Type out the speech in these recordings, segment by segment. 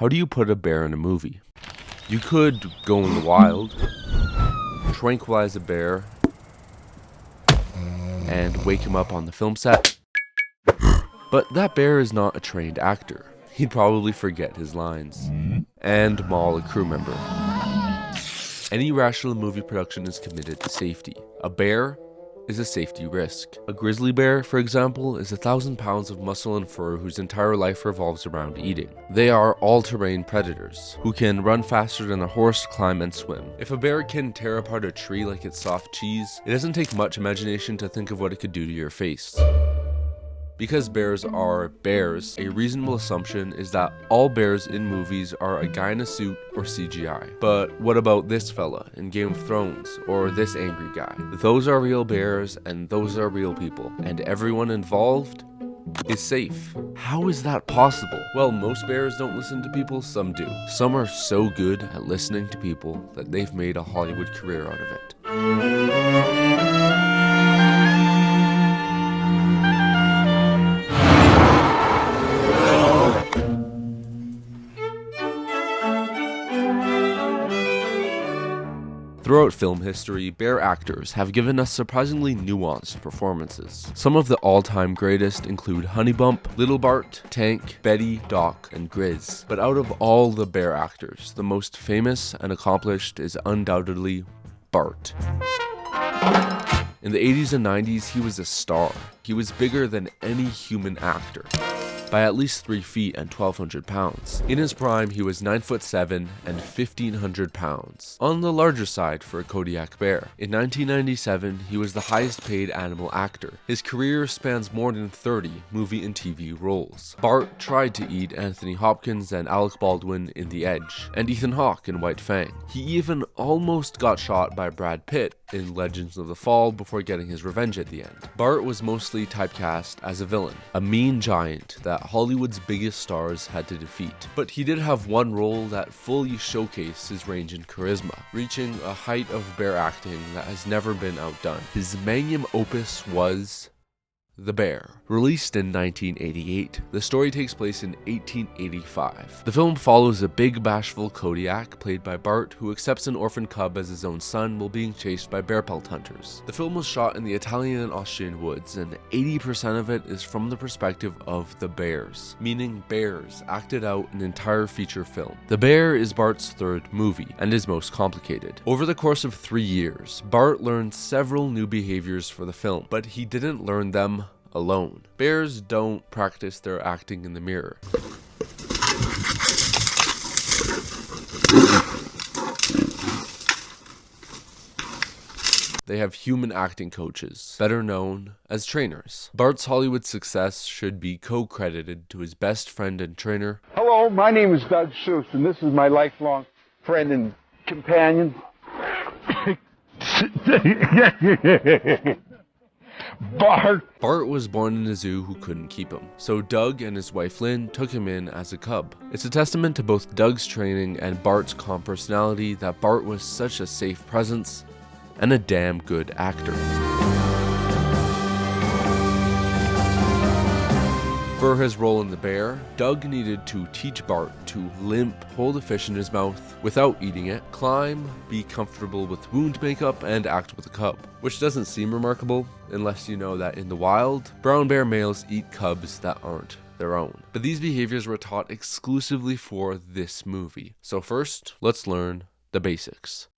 How do you put a bear in a movie? You could go in the wild, tranquilize a bear, and wake him up on the film set. But that bear is not a trained actor. He'd probably forget his lines and maul a crew member. Any rational movie production is committed to safety. A bear is a safety risk. A grizzly bear, for example, is 1,000 pounds of muscle and fur whose entire life revolves around eating. They are all-terrain predators who can run faster than a horse, climb, and swim. If a bear can tear apart a tree like it's soft cheese, it doesn't take much imagination to think of what it could do to your face. Because bears are bears, a reasonable assumption is that all bears in movies are a guy in a suit or CGI. But what about this fella in Game of Thrones, or this angry guy? Those are real bears, and those are real people, and everyone involved is safe. How is that possible? Well, most bears don't listen to people, some do. Some are so good at listening to people that they've made a Hollywood career out of it. Throughout film history, bear actors have given us surprisingly nuanced performances. Some of the all-time greatest include Honeybump, Little Bart, Tank, Betty, Doc, and Grizz. But out of all the bear actors, the most famous and accomplished is undoubtedly Bart. In the 80s and 90s, he was a star. He was bigger than any human actor, by at least 3 feet and 1,200 pounds. In his prime, he was 9'7" and 1,500 pounds, on the larger side for a Kodiak bear. In 1997, he was the highest paid animal actor. His career spans more than 30 movie and TV roles. Bart tried to eat Anthony Hopkins and Alec Baldwin in The Edge, and Ethan Hawke in White Fang. He even almost got shot by Brad Pitt in Legends of the Fall before getting his revenge at the end. Bart was mostly typecast as a villain, a mean giant that Hollywood's biggest stars had to defeat. But he did have one role that fully showcased his range and charisma, reaching a height of bear acting that has never been outdone. His magnum opus was The Bear. Released in 1988, the story takes place in 1885. The film follows a big bashful Kodiak, played by Bart, who accepts an orphan cub as his own son while being chased by bear pelt hunters. The film was shot in the Italian and Austrian woods, and 80% of it is from the perspective of the bears, meaning bears acted out an entire feature film. The Bear is Bart's third movie, and is most complicated. Over the course of 3 years, Bart learned several new behaviors for the film, but he didn't learn them alone. Bears don't practice their acting in the mirror. They have human acting coaches, better known as trainers. Bart's Hollywood success should be co-credited to his best friend and trainer. Hello, my name is Lynne Seus, and this is my lifelong friend and companion. Bart. Bart was born in a zoo who couldn't keep him, so Doug and his wife Lynne took him in as a cub. It's a testament to both Doug's training and Bart's calm personality that Bart was such a safe presence and a damn good actor. For his role in The Bear, Doug needed to teach Bart to limp, hold a fish in his mouth without eating it, climb, be comfortable with wound makeup, and act with a cub. Which doesn't seem remarkable, unless you know that in the wild, brown bear males eat cubs that aren't their own. But these behaviors were taught exclusively for this movie. So first, let's learn the basics.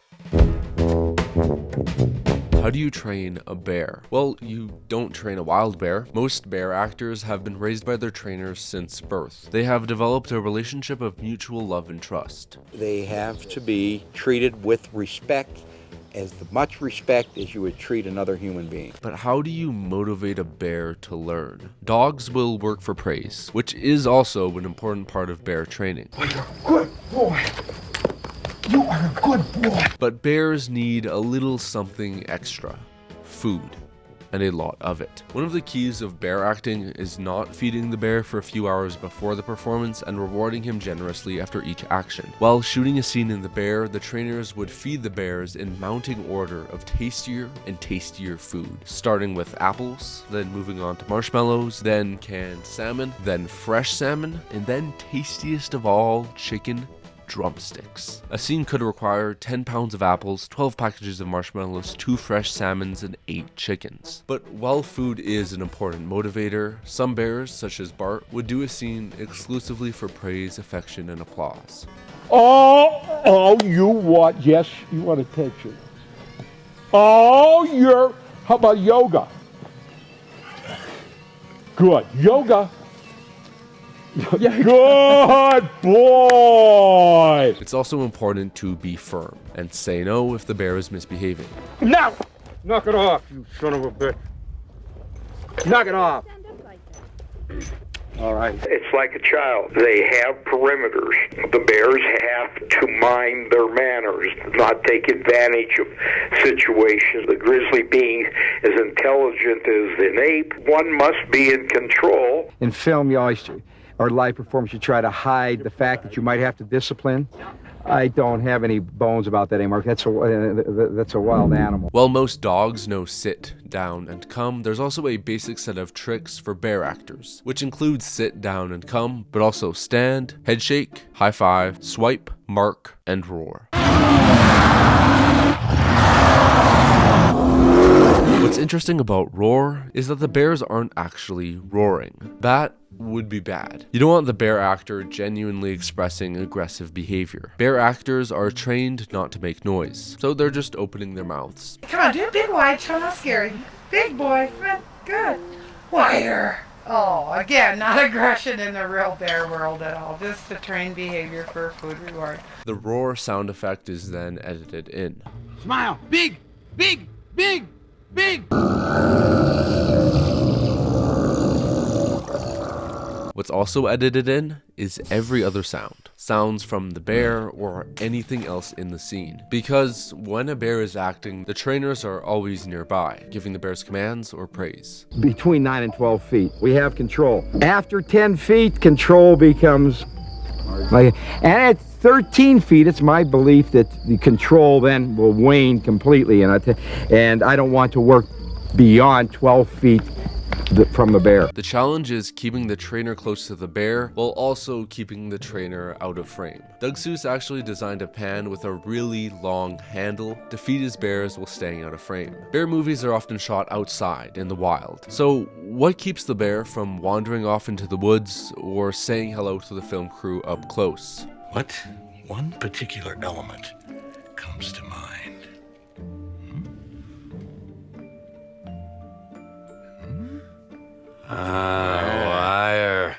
How do you train a bear? Well, you don't train a wild bear. Most bear actors have been raised by their trainers since birth. They have developed a relationship of mutual love and trust. They have to be treated with respect, as much respect as you would treat another human being. But how do you motivate a bear to learn? Dogs will work for praise, which is also an important part of bear training. Good boy. You are a good boy. But bears need a little something extra. Food. and a lot of it. One of the keys of bear acting is not feeding the bear for a few hours before the performance and rewarding him generously after each action. While shooting a scene in the bear, the trainers would feed the bears in mounting order of tastier and tastier food, starting with apples, then moving on to marshmallows, then canned salmon, then fresh salmon, and then tastiest of all, chicken drumsticks. A scene could require 10 pounds of apples, 12 packages of marshmallows, 2 fresh salmons, and 8 chickens. But while food is an important motivator, some bears, such as Bart, would do a scene exclusively for praise, affection, and applause. Oh, you what? Yes, you want attention. Oh, how about yoga? Good. Yoga. Good boy! It's also important to be firm and say no if the bear is misbehaving. No! Knock it off, you son of a bitch. Knock it off. All right. It's like a child. They have perimeters. The bears have to mind their manners, not take advantage of situations. The grizzly being as intelligent as an ape, one must be in control. In film, you always, or live performance, you try to hide the fact that you might have to discipline. I don't have any bones about that anymore. That's a wild animal. While most dogs know sit, down, and come, there's also a basic set of tricks for bear actors, which includes sit, down, and come, but also stand, head shake, high five, swipe, mark, and roar. What's interesting about roar is that the bears aren't actually roaring. That would be bad. You don't want the bear actor genuinely expressing aggressive behavior. Bear actors are trained not to make noise, so they're just opening their mouths. Come on, do a big wide, show not scary. Big boy, come on, good. Wider. Oh, again, not aggression in the real bear world at all, just a trained behavior for food reward. The roar sound effect is then edited in. Smile. Big, big, big, big. What's also edited in is every other sound. Sounds from the bear or anything else in the scene. Because when a bear is acting, the trainers are always nearby, giving the bears commands or praise. Between 9 and 12 feet, we have control. After 10 feet, control becomes like, and at 13 feet, it's my belief that the control then will wane completely, and I don't want to work beyond 12 feet from the bear. The challenge is keeping the trainer close to the bear while also keeping the trainer out of frame. Doug Seus actually designed a pan with a really long handle to feed his bears while staying out of frame. Bear movies are often shot outside in the wild. So what keeps the bear from wandering off into the woods or saying hello to the film crew up close? What one particular element comes to mind? Wire.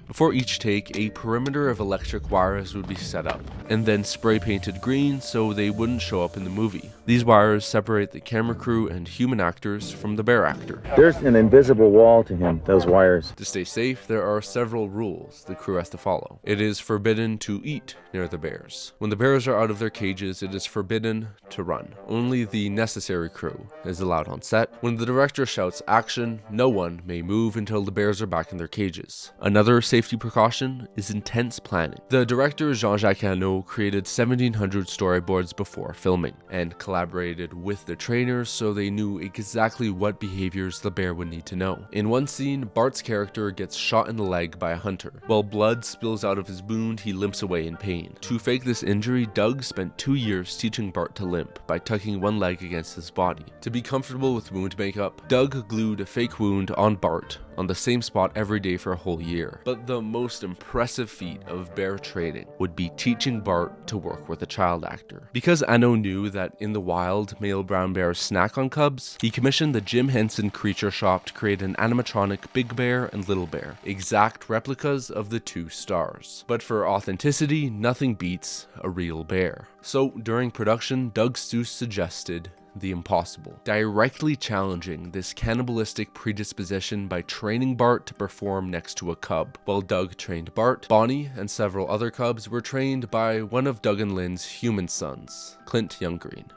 Before each take, a perimeter of electric wires would be set up, and then spray painted green so they wouldn't show up in the movie. These wires separate the camera crew and human actors from the bear actor. There's an invisible wall to him, those wires. To stay safe, there are several rules the crew has to follow. It is forbidden to eat near the bears. When the bears are out of their cages, it is forbidden to run. Only the necessary crew is allowed on set. When the director shouts action, no one may move until the bears are back in their cages. Another safety precaution is intense planning. The director Jean-Jacques Hano created 1,700 storyboards before filming, and collaborated with the trainers so they knew exactly what behaviors the bear would need to know. In one scene, Bart's character gets shot in the leg by a hunter. While blood spills out of his wound, he limps away in pain. To fake this injury, Doug spent 2 years teaching Bart to limp by tucking one leg against his body. To be comfortable with wound makeup, Doug glued a fake wound on Bart on the same spot every day for a whole year. But the most impressive feat of bear training would be teaching Bart to work with a child actor. Because Anno knew that in the wild, male brown bears snack on cubs, he commissioned the Jim Henson Creature Shop to create an animatronic Big Bear and Little Bear, exact replicas of the two stars. But for authenticity, nothing beats a real bear. So during production, Doug Seus suggested the impossible, directly challenging this cannibalistic predisposition by training Bart to perform next to a cub. While Doug trained Bart, Bonnie and several other cubs were trained by one of Doug and Lynne's human sons, Clint Younggreen.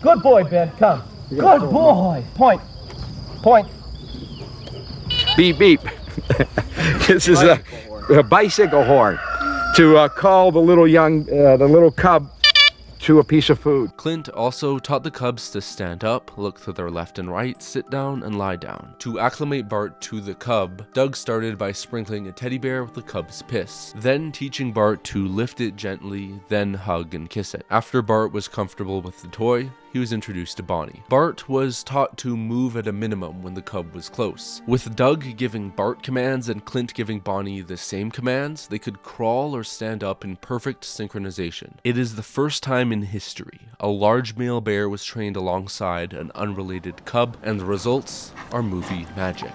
Good boy, Ben. Come. Good boy. Point. Point. Beep, beep. This is a bicycle horn to call the little cub to a piece of food. Clint also taught the cubs to stand up, look to their left and right, sit down, and lie down. To acclimate Bart to the cub, Doug started by sprinkling a teddy bear with the cub's piss, then teaching Bart to lift it gently, then hug and kiss it. After Bart was comfortable with the toy, he was introduced to Bonnie. Bart was taught to move at a minimum when the cub was close. With Doug giving Bart commands and Clint giving Bonnie the same commands, they could crawl or stand up in perfect synchronization. It is the first time in history a large male bear was trained alongside an unrelated cub, and the results are movie magic.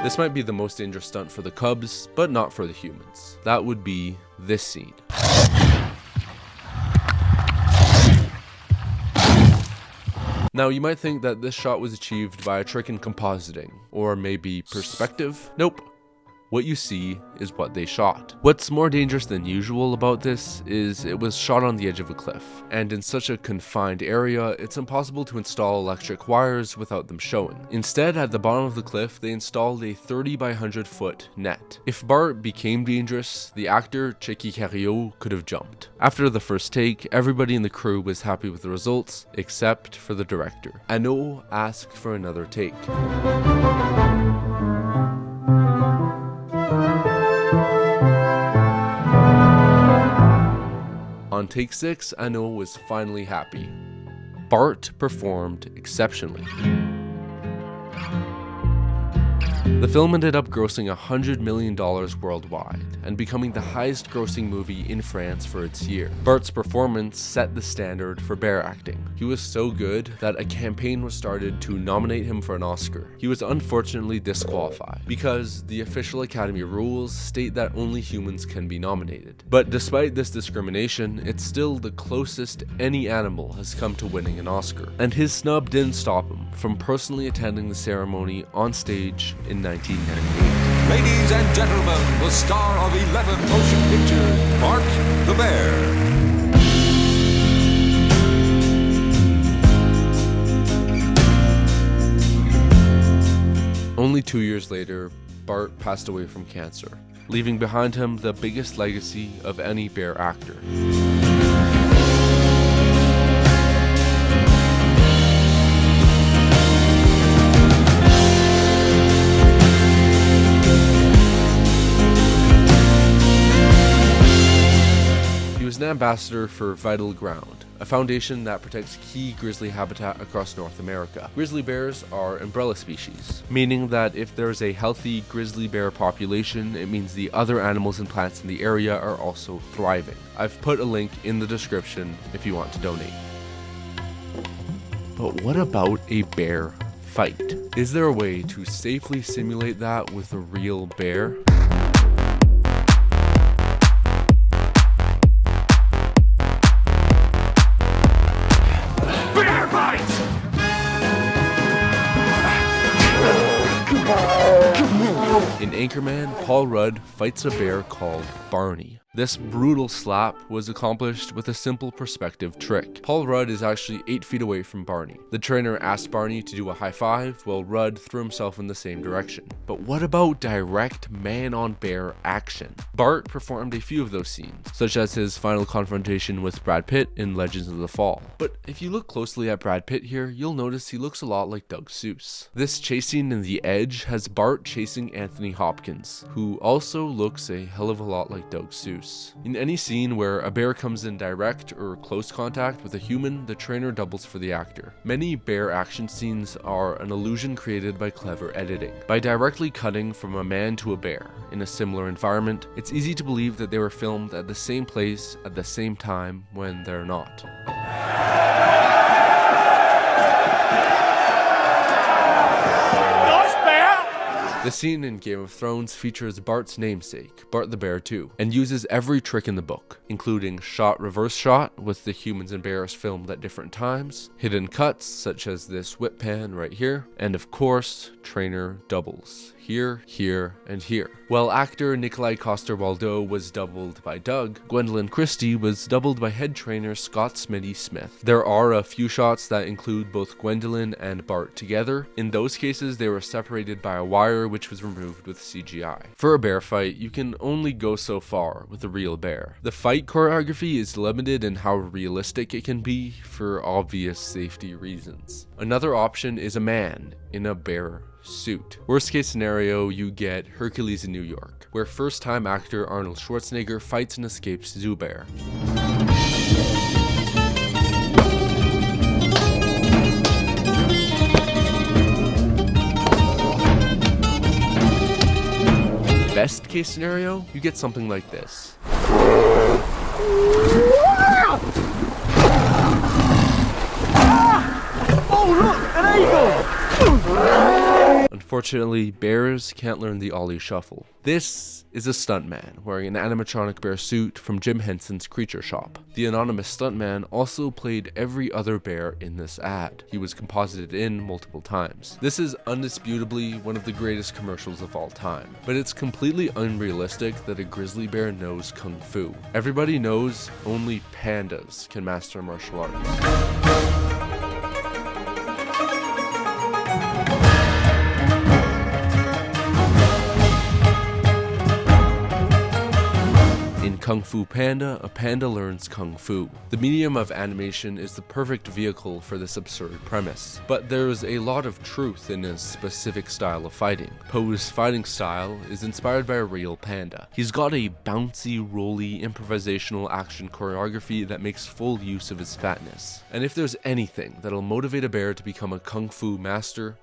This might be the most dangerous stunt for the cubs, but not for the humans. That would be this scene. Now, you might think that this shot was achieved by a trick in compositing, or maybe perspective. Nope. What you see is what they shot. What's more dangerous than usual about this is it was shot on the edge of a cliff, and in such a confined area, it's impossible to install electric wires without them showing. Instead, at the bottom of the cliff, they installed a 30 by 100 foot net. If Bart became dangerous, the actor, c.g.i, could have jumped. After the first take, everybody in the crew was happy with the results, except for the director. Hanaud asked for another take. On take 6, Hanaud was finally happy. Bart performed exceptionally. The film ended up grossing $100 million worldwide and becoming the highest grossing movie in France for its year. Bart's performance set the standard for bear acting. He was so good that a campaign was started to nominate him for an Oscar. He was unfortunately disqualified because the official Academy rules state that only humans can be nominated. But despite this discrimination, it's still the closest any animal has come to winning an Oscar. And his snub didn't stop him from personally attending the ceremony on stage in 1998. Ladies and gentlemen, the star of 11 motion pictures, Bart the Bear. Only 2 years later, Bart passed away from cancer, leaving behind him the biggest legacy of any bear actor. An ambassador for Vital Ground, a foundation that protects key grizzly habitat across North America. Grizzly bears are umbrella species, meaning that if there is a healthy grizzly bear population, it means the other animals and plants in the area are also thriving. I've put a link in the description if you want to donate. But what about a bear fight? Is there a way to safely simulate that with a real bear? In Anchorman, Paul Rudd fights a bear called Barney. This brutal slap was accomplished with a simple perspective trick. Paul Rudd is actually 8 feet away from Barney. The trainer asked Barney to do a high five while Rudd threw himself in the same direction. But what about direct man-on-bear action? Bart performed a few of those scenes, such as his final confrontation with Brad Pitt in Legends of the Fall. But if you look closely at Brad Pitt here, you'll notice he looks a lot like Doug Seus. This chase scene in The Edge has Bart chasing Anthony Hopkins, who also looks a hell of a lot like Doug Seus. In any scene where a bear comes in direct or close contact with a human, the trainer doubles for the actor. Many bear action scenes are an illusion created by clever editing. By directly cutting from a man to a bear in a similar environment, it's easy to believe that they were filmed at the same place at the same time when they're not. Nice bear! The scene in Game of Thrones features Bart's namesake, Bart the Bear 2, and uses every trick in the book, including shot reverse shot with the humans and bears filmed at different times, hidden cuts such as this whip pan right here, and of course, trainer doubles. Here, here, and here. While actor Nikolai Coster-Waldau was doubled by Doug, Gwendolyn Christie was doubled by head trainer Scott Smitty Smith. There are a few shots that include both Gwendolyn and Bart together. In those cases, they were separated by a wire which was removed with CGI. For a bear fight, you can only go so far with a real bear. The fight choreography is limited in how realistic it can be for obvious safety reasons. Another option is a man in a bear suit. Worst case scenario, you get Hercules in New York, where first-time actor Arnold Schwarzenegger fights and escapes Zoo Bear. Best case scenario, you get something like this. Oh, look, an eagle! Unfortunately, bears can't learn the ollie shuffle. This is a stuntman wearing an animatronic bear suit from Jim Henson's Creature Shop. The anonymous stuntman also played every other bear in this ad. He was composited in multiple times. This is undisputably one of the greatest commercials of all time, but it's completely unrealistic that a grizzly bear knows kung fu. Everybody knows only pandas can master martial arts. In Kung Fu Panda, a panda learns Kung Fu. The medium of animation is the perfect vehicle for this absurd premise, but there's a lot of truth in his specific style of fighting. Po's fighting style is inspired by a real panda. He's got a bouncy, rolly, improvisational action choreography that makes full use of his fatness. And if there's anything that'll motivate a bear to become a Kung Fu master,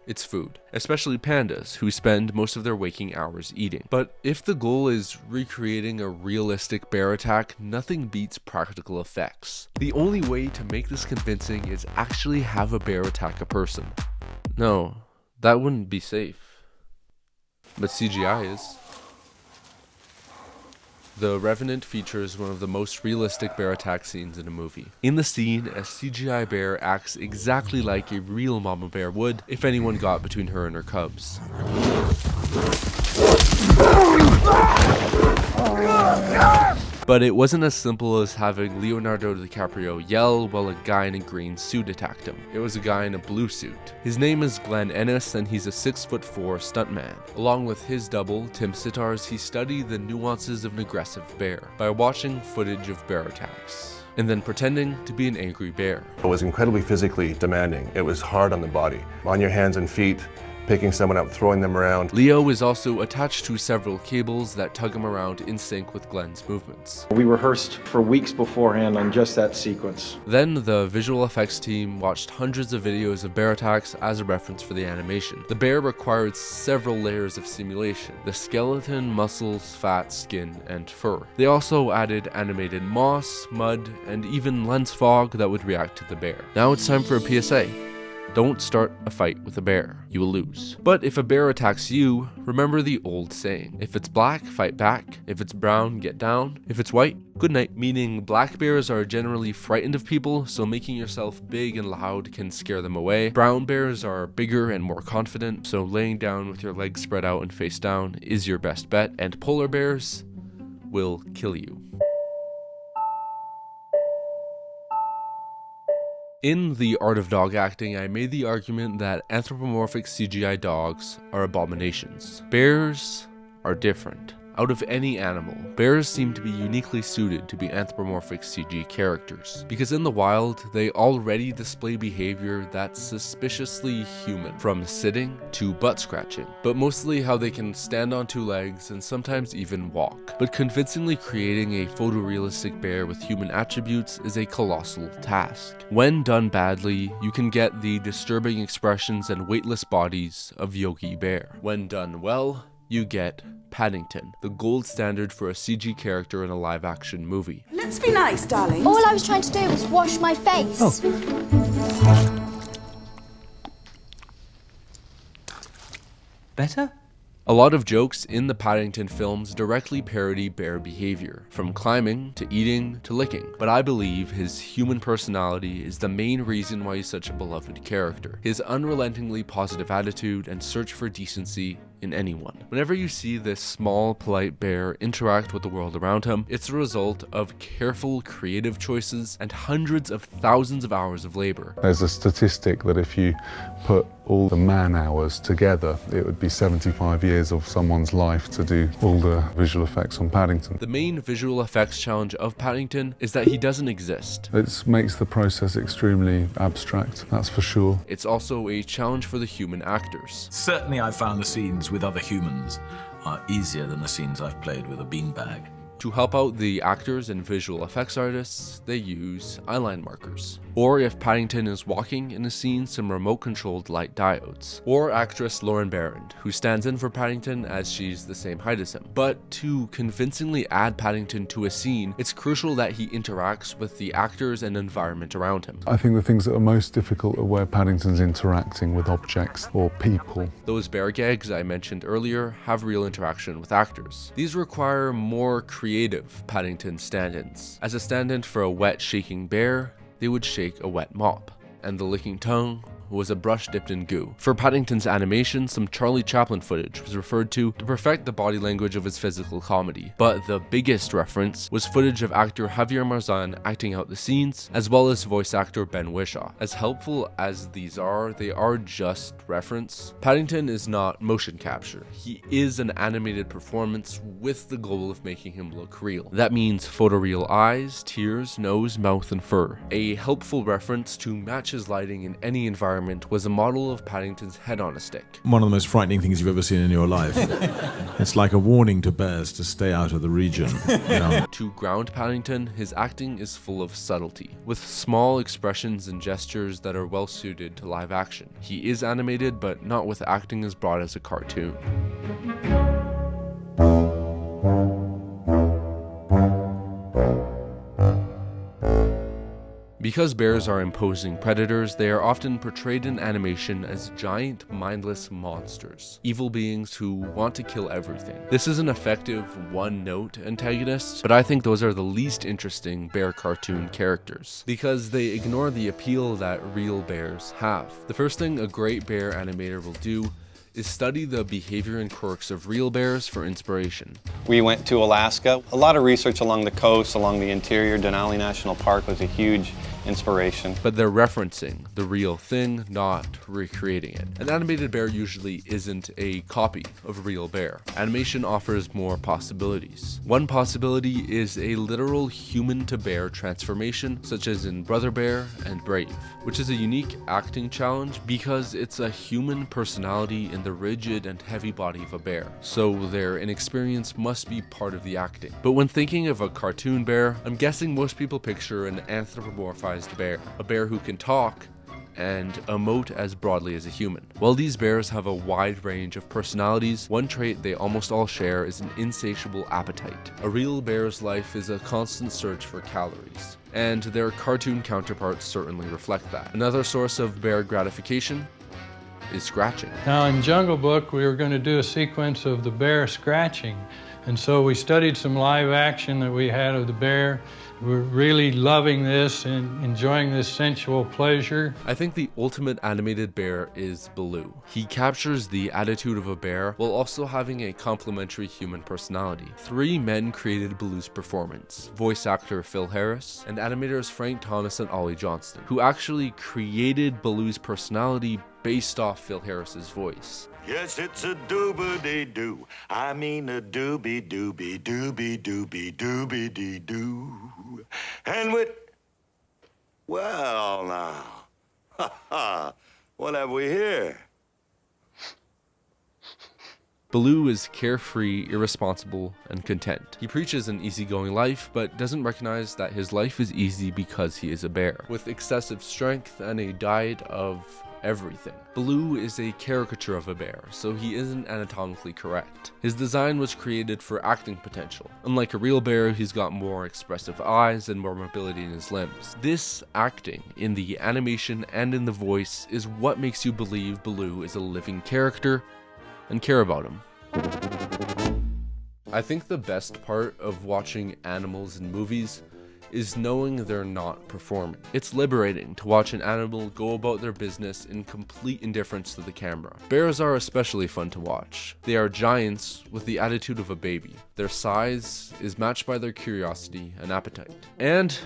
it's food, especially pandas, who spend most of their waking hours eating. But if the goal is recreating a realistic bear attack, nothing beats practical effects. The only way to make this convincing is actually have a bear attack a person. No, that wouldn't be safe. But CGI is. The Revenant features one of the most realistic bear attack scenes in a movie. In the scene, a CGI bear acts exactly like a real mama bear would if anyone got between her and her cubs. But it wasn't as simple as having Leonardo DiCaprio yell while a guy in a green suit attacked him. It was a guy in a blue suit. His name is Glenn Ennis, and he's a 6'4" stuntman. Along with his double, Tim Sitars, he studied the nuances of an aggressive bear by watching footage of bear attacks and then pretending to be an angry bear. It was incredibly physically demanding. It was hard on the body, on your hands and feet, picking someone up, throwing them around. Leo is also attached to several cables that tug him around in sync with Glenn's movements. We rehearsed for weeks beforehand on just that sequence. Then the visual effects team watched hundreds of videos of bear attacks as a reference for the animation. The bear required several layers of simulation: the skeleton, muscles, fat, skin, and fur. They also added animated moss, mud, and even lens fog that would react to the bear. Now it's time for a PSA. Don't start a fight with a bear. You will lose. But if a bear attacks you, remember the old saying: if it's black, fight back. If it's brown, get down. If it's white, good night. Meaning black bears are generally frightened of people, so making yourself big and loud can scare them away. Brown bears are bigger and more confident, so laying down with your legs spread out and face down is your best bet. And polar bears will kill you. In The Art of Dog Acting, I made the argument that anthropomorphic CGI dogs are abominations. Bears are different. Out of any animal, bears seem to be uniquely suited to be anthropomorphic CG characters, because in the wild, they already display behavior that's suspiciously human, from sitting to butt scratching, but mostly how they can stand on two legs and sometimes even walk. But convincingly creating a photorealistic bear with human attributes is a colossal task. When done badly, you can get the disturbing expressions and weightless bodies of Yogi Bear. When done well, you get Paddington, the gold standard for a CG character in a live-action movie. Let's be nice, darling. All I was trying to do was wash my face. Better? A lot of jokes in the Paddington films directly parody bear behavior, from climbing to eating to licking, but I believe his human personality is the main reason why he's such a beloved character. His unrelentingly positive attitude and search for decency in anyone. Whenever you see this small, polite bear interact with the world around him, it's a result of careful, creative choices and hundreds of thousands of hours of labor. There's a statistic that if you put all the man hours together, it would be 75 years of someone's life to do all the visual effects on Paddington. The main visual effects challenge of Paddington is that he doesn't exist. It makes the process extremely abstract, that's for sure. It's also a challenge for the human actors. Certainly I found the scenes with other humans are easier than the scenes I've played with a beanbag. To help out the actors and visual effects artists, they use eyeline markers. Or if Paddington is walking in a scene, some remote-controlled light diodes. Or actress Lauren Barrand, who stands in for Paddington as she's the same height as him. But to convincingly add Paddington to a scene, it's crucial that he interacts with the actors and environment around him. I think the things that are most difficult are where Paddington's interacting with objects or people. Those bear gags I mentioned earlier have real interaction with actors. These require more creative Paddington stand-ins. As a stand-in for a wet shaking bear, they would shake a wet mop. And the licking tongue was a brush dipped in goo. For Paddington's animation, some Charlie Chaplin footage was referred to perfect the body language of his physical comedy. But the biggest reference was footage of actor Javier Marzan acting out the scenes, as well as voice actor Ben Whishaw. As helpful as these are, they are just reference. Paddington is not motion capture. He is an animated performance with the goal of making him look real. That means photoreal eyes, tears, nose, mouth, and fur. A helpful reference to match his lighting in any environment was a model of Paddington's head on a stick. One of the most frightening things you've ever seen in your life. It's like a warning to bears to stay out of the region. You know? To ground Paddington, his acting is full of subtlety, with small expressions and gestures that are well suited to live action. He is animated, but not with acting as broad as a cartoon. Because bears are imposing predators, they are often portrayed in animation as giant, mindless monsters, evil beings who want to kill everything. This is an effective one-note antagonist, but I think those are the least interesting bear cartoon characters, because they ignore the appeal that real bears have. The first thing a great bear animator will do is study the behavior and quirks of real bears for inspiration. We went to Alaska. A lot of research along the coast, along the interior. Denali National Park was a huge inspiration. But they're referencing the real thing, not recreating it. An animated bear usually isn't a copy of a real bear. Animation offers more possibilities. One possibility is a literal human-to-bear transformation, such as in Brother Bear and Brave, which is a unique acting challenge because it's a human personality in the rigid and heavy body of a bear, so their inexperience must be part of the acting. But when thinking of a cartoon bear, I'm guessing most people picture an anthropomorphized bear, a bear who can talk and emote as broadly as a human. While these bears have a wide range of personalities, one trait they almost all share is an insatiable appetite. A real bear's life is a constant search for calories, and their cartoon counterparts certainly reflect that. Another source of bear gratification is scratching. Now in Jungle Book, we were going to do a sequence of the bear scratching, and so we studied some live action that we had of the bear. We're really loving this and enjoying this sensual pleasure. I think the ultimate animated bear is Baloo. He captures the attitude of a bear while also having a complementary human personality. 3 men created Baloo's performance: voice actor Phil Harris and animators Frank Thomas and Ollie Johnston, who actually created Baloo's personality based off Phil Harris's voice. Yes, it's a dooby-dee-doo. I mean a doobie-doobie, doobie-doobie, doobie-dee-doo. And with... Well, now. Ha-ha. What have we here? Baloo is carefree, irresponsible, and content. He preaches an easygoing life, but doesn't recognize that his life is easy because he is a bear, with excessive strength and a diet of everything. Baloo is a caricature of a bear, so he isn't anatomically correct. His design was created for acting potential. Unlike a real bear, he's got more expressive eyes and more mobility in his limbs. This acting, in the animation and in the voice, is what makes you believe Baloo is a living character and care about them. I think the best part of watching animals in movies is knowing they're not performing. It's liberating to watch an animal go about their business in complete indifference to the camera. Bears are especially fun to watch. They are giants with the attitude of a baby. Their size is matched by their curiosity and appetite. And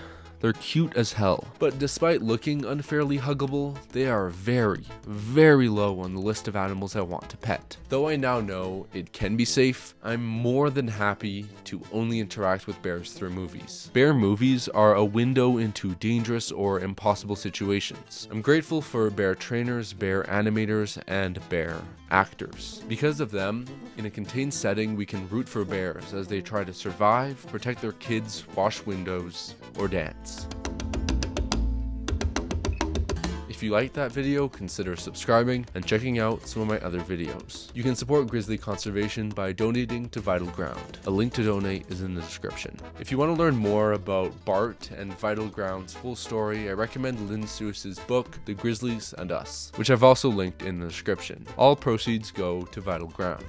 they're cute as hell. But despite looking unfairly huggable, they are very, very low on the list of animals I want to pet. Though I now know it can be safe, I'm more than happy to only interact with bears through movies. Bear movies are a window into dangerous or impossible situations. I'm grateful for bear trainers, bear animators, and bear actors. Because of them, in a contained setting, we can root for bears as they try to survive, protect their kids, wash windows, or dance. If you liked that video, consider subscribing and checking out some of my other videos. You can support grizzly conservation by donating to Vital Ground. A link to donate is in the description. If you want to learn more about Bart and Vital Ground's full story, I recommend Lynne Seus' book, The Grizzlies and Us, which I've also linked in the description. All proceeds go to Vital Ground.